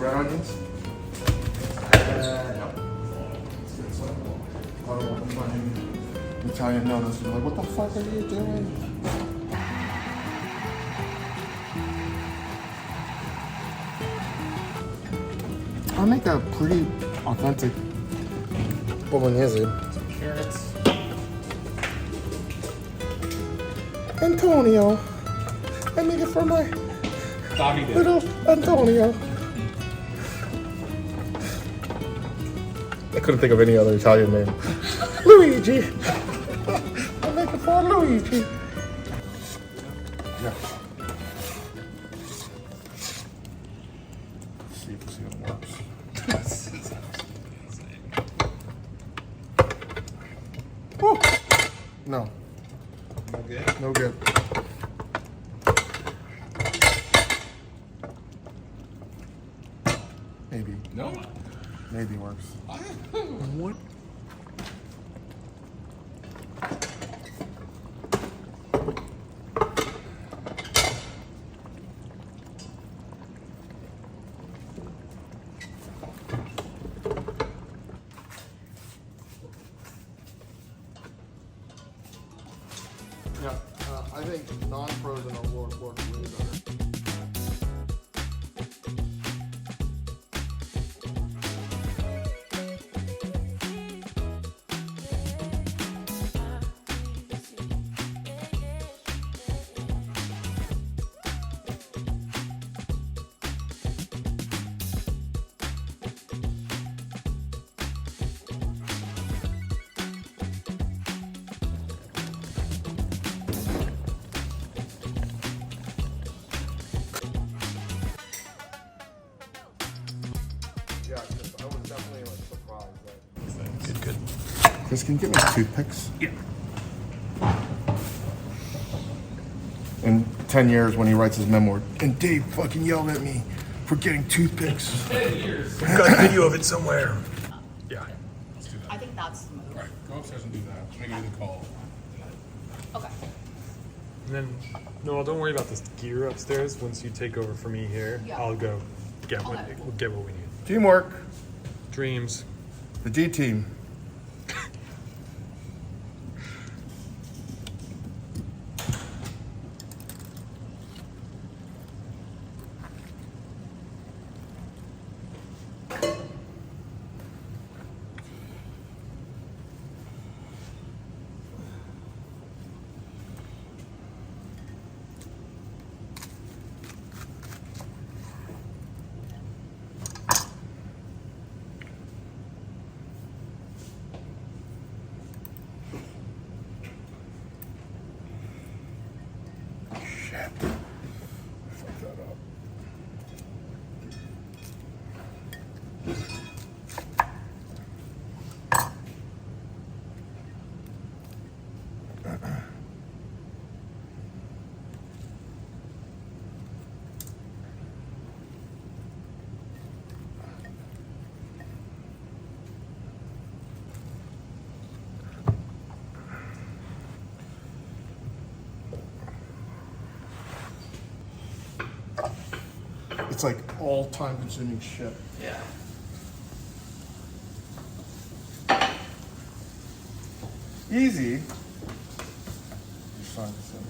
red onions? No. I don't want fucking Italian noodles. You're like, what the fuck are you doing? I make a pretty authentic bolognese. Carrots. Antonio, I made it for my little Antonio. I couldn't think of any other Italian name. Luigi. I make it for Luigi. Yeah. See if it works. Woo. No. No good? No good. Maybe. No. Maybe works. What? Yeah, I think non-frozen will work really better. Yeah, because I was definitely like surprised that. Good. Chris, can you get me toothpicks? Yeah. In 10 years, when he writes his memoir, and Dave fucking yelled at me for getting toothpicks. 10 years. I've got a video of it somewhere. Yeah. Let's do that. I think that's the move. All right, go upstairs and do that. Make it a call. Okay. And then, no, don't worry about this gear upstairs. Once you take over for me here, Yeah. I'll go get what Okay. we'll get what we need. Teamwork. Dreams. The G team. Shit. Fuck that up. It's like all time consuming shit. Yeah. Easy. Just sign this in.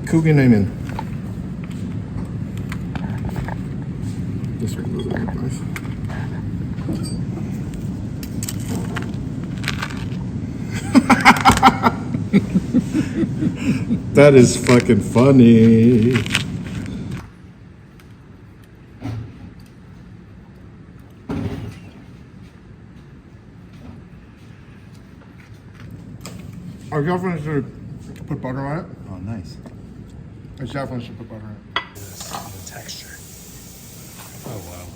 kouign nemen. This ring doesn't look nice. That is fucking funny. I definitely should put butter on it. Oh, nice. I definitely should put butter on it. The texture. Oh wow.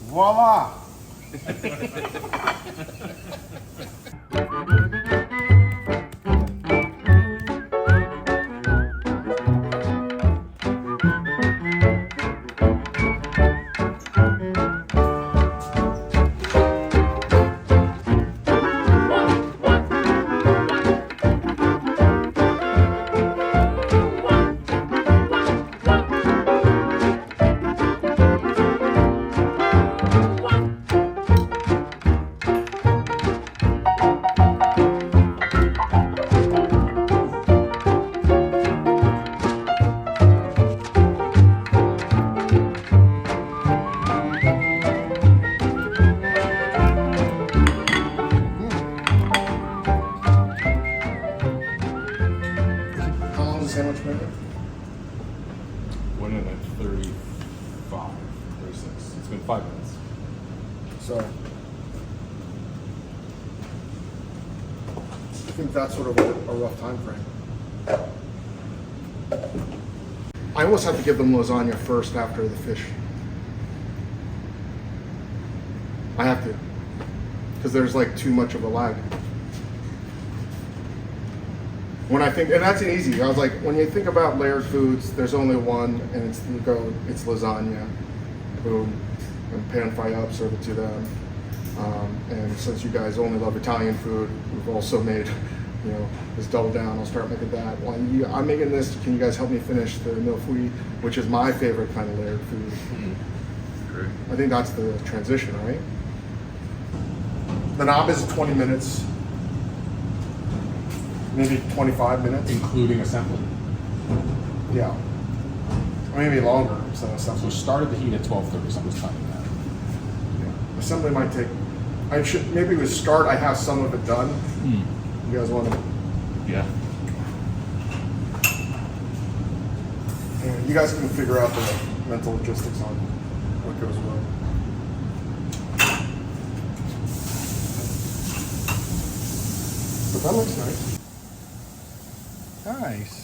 Voila! How long is the sandwich been? Went in at 35, 36. It's been 5 minutes. So I think that's sort of a rough time frame. I almost have to give them lasagna first after the fish. I have to, because there's like too much of a lag. When I think, and that's an easy. I was like, when you think about layered foods, there's only one, and it's lasagna. Boom, and pan fry up, serve it to them. And since you guys only love Italian food, we've also made, this double down. I'll start making that. I'm making this. Can you guys help me finish the mille feuille, which is my favorite kind of layered food? Great. I think that's the transition, right? The nabe is 20 minutes, maybe 25 minutes. Including assembly. Yeah, or maybe longer. So So started the heat at 12:30, so I'm just timing that. assembly might take. I should maybe with start. I have some of it done. You guys want to? Yeah. And you guys can figure out the mental logistics on what goes well. But that looks nice. Nice.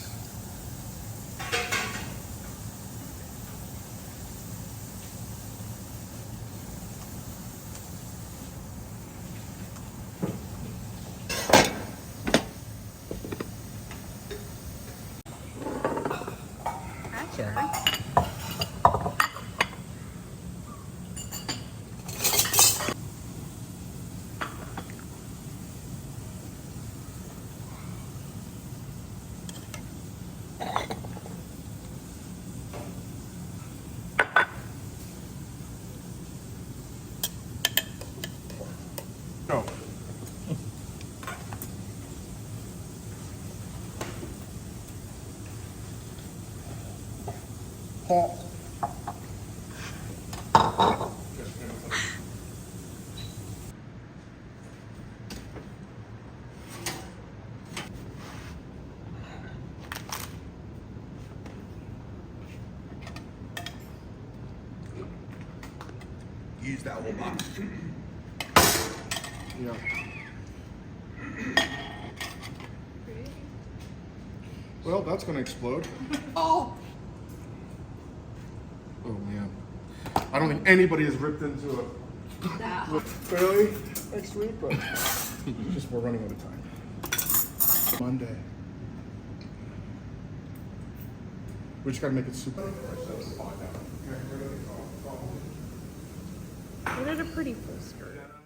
Go. Hot. Use that whole box. Yeah. Well, that's going to explode. Oh, Oh man. I don't think anybody has ripped into Clearly next week, but just we're running out of time. Monday. We just gotta make it super. What did a pretty full skirt?